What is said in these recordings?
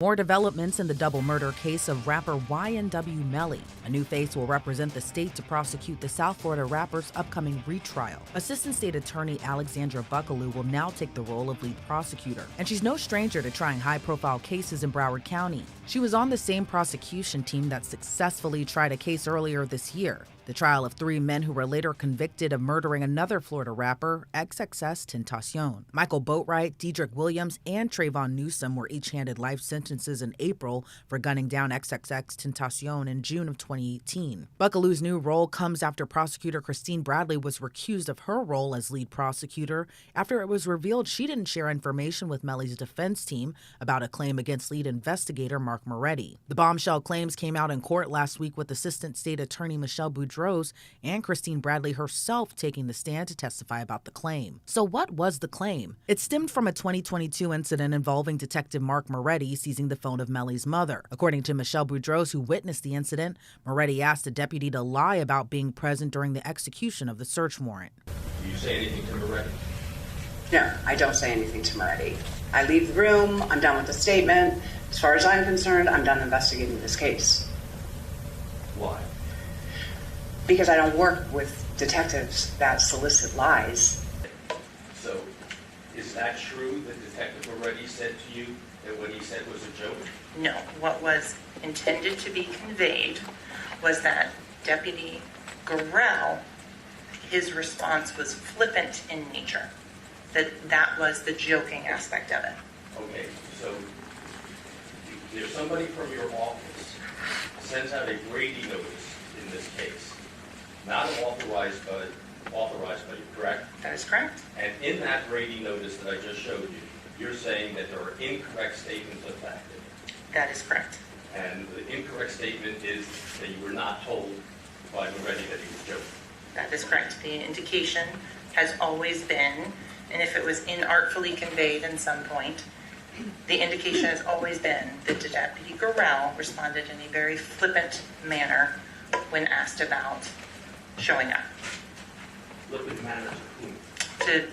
More developments in the double murder case of rapper YNW Melly. A new face will represent the state to prosecute the South Florida rapper's upcoming retrial. Assistant State Attorney Alexandra Buckaloo will now take the role of lead prosecutor. And she's no stranger to trying high-profile cases in Broward County. She was on the same prosecution team that successfully tried a case earlier this year. The trial of 3 men who were later convicted of murdering another Florida rapper, Xxx'S Tentacion. Michael Boatwright, Dedrick Williams, and Trayvon Newsom were each handed life sentences in April for gunning down Xxx's Tentacion in June of 2018. Buckaloo's new role comes after prosecutor Christine Bradley was recused of her role as lead prosecutor after it was revealed she didn't share information with Melly's defense team about a claim against lead investigator Mark Moretti. The bombshell claims came out in court last week with Assistant State Attorney Michelle Boudreaux and Christine Bradley herself taking the stand to testify about the claim. So what was the claim? It stemmed from a 2022 incident involving Detective Mark Moretti seizing the phone of Melly's mother. According to Michelle Boudreaux, who witnessed the incident, Moretti asked a deputy to lie about being present during the execution of the search warrant. Do you say anything to Moretti? No, I don't say anything to Moretti. I leave the room, I'm done with the statement. As far as I'm concerned, I'm done investigating this case. Why? Because I don't work with detectives that solicit lies. So, is that true that Detective Moretti said to you that what he said was a joke? No, what was intended to be conveyed was that Deputy Gorell, his response was flippant in nature. That was the joking aspect of it. Okay, so if somebody from your office sends out a Brady notice in this case, not authorized by you, correct? That is correct. And in that Brady notice that I just showed you, you're saying that there are incorrect statements of fact in it. That is correct. And the incorrect statement is that you were not told by Moretti that he was joking. That is correct. The indication has always been, and if it was inartfully conveyed in some point, the indication has always been that Deputy Gorell responded in a very flippant manner when asked about showing up. Flippant manner to whom? To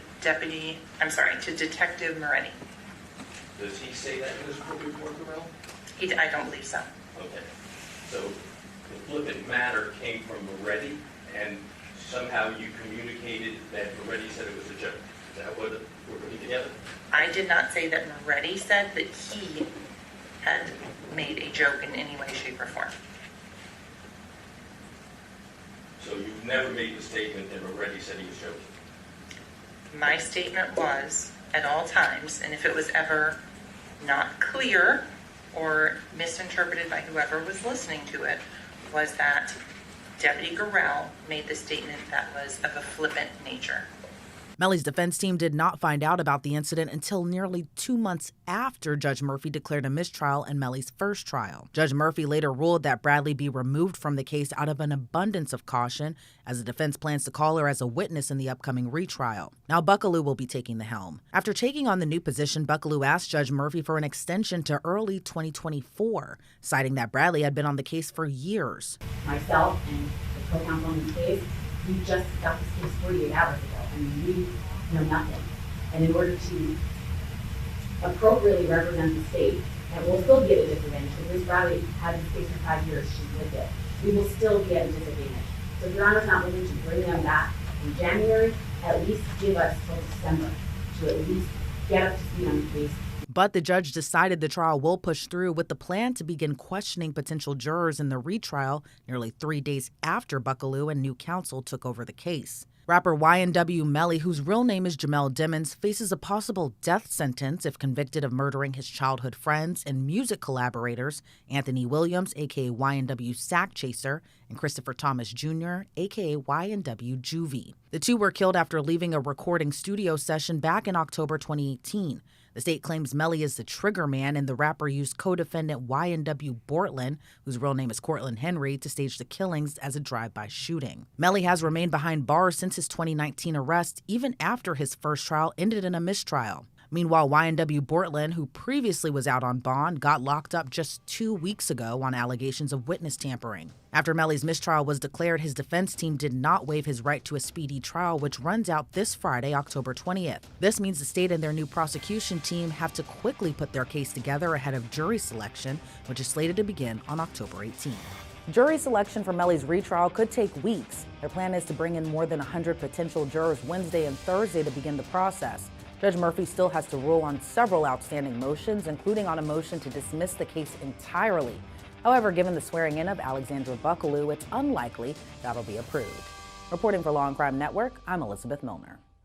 Detective Moretti. Does he say that in his book report, Gorell? I don't believe so. Okay. So the flippant matter came from Moretti, and somehow you communicated that Moretti said it was a joke. Is that what we're putting together? I did not say that Moretti said that he had made a joke in any way, shape, or form. So you've never made the statement that Moretti said he was joking? My statement was, at all times, and if it was ever not clear or misinterpreted by whoever was listening to it, was that Deputy Gorell made the statement that was of a flippant nature. Melly's defense team did not find out about the incident until nearly 2 months after Judge Murphy declared a mistrial in Melly's first trial. Judge Murphy later ruled that Bradley be removed from the case out of an abundance of caution, as the defense plans to call her as a witness in the upcoming retrial. Now Buckaloo will be taking the helm. After taking on the new position, Buckaloo asked Judge Murphy for an extension to early 2024, citing that Bradley had been on the case for years. Myself and the co-counsel on this case, we just got this case 48 hours ago. And we know nothing. And in order to appropriately represent the state, and we'll still be at a disadvantage, because Ms. Bradley had this case for 5 years, she's lived it. We will still be at a disadvantage. So if Your Honor's not willing to bring them back in January, at least give us till December to at least get up to speed on the case. But the judge decided the trial will push through, with the plan to begin questioning potential jurors in the retrial nearly 3 days after Buckaloo and new counsel took over the case. Rapper YNW Melly, whose real name is Jamel Dimmons, faces a possible death sentence if convicted of murdering his childhood friends and music collaborators Anthony Williams, a.k.a. YNW Sack Chaser, and Christopher Thomas Jr., a.k.a. YNW Juvie. The two were killed after leaving a recording studio session back in October 2018. The state claims Melly is the trigger man, and the rapper used co-defendant YNW Bortland, whose real name is Cortland Henry, to stage the killings as a drive-by shooting. Melly has remained behind bars since his 2019 arrest, even after his first trial ended in a mistrial. Meanwhile, YNW Bortland, who previously was out on bond, got locked up just 2 weeks ago on allegations of witness tampering. After Melly's mistrial was declared, his defense team did not waive his right to a speedy trial, which runs out this Friday, October 20th. This means the state and their new prosecution team have to quickly put their case together ahead of jury selection, which is slated to begin on October 18th. Jury selection for Melly's retrial could take weeks. Their plan is to bring in more than 100 potential jurors Wednesday and Thursday to begin the process. Judge Murphy still has to rule on several outstanding motions, including on a motion to dismiss the case entirely. However, given the swearing in of Alexandra Buckaloo, it's unlikely that'll be approved. Reporting for Law and Crime Network, I'm Elizabeth Milner.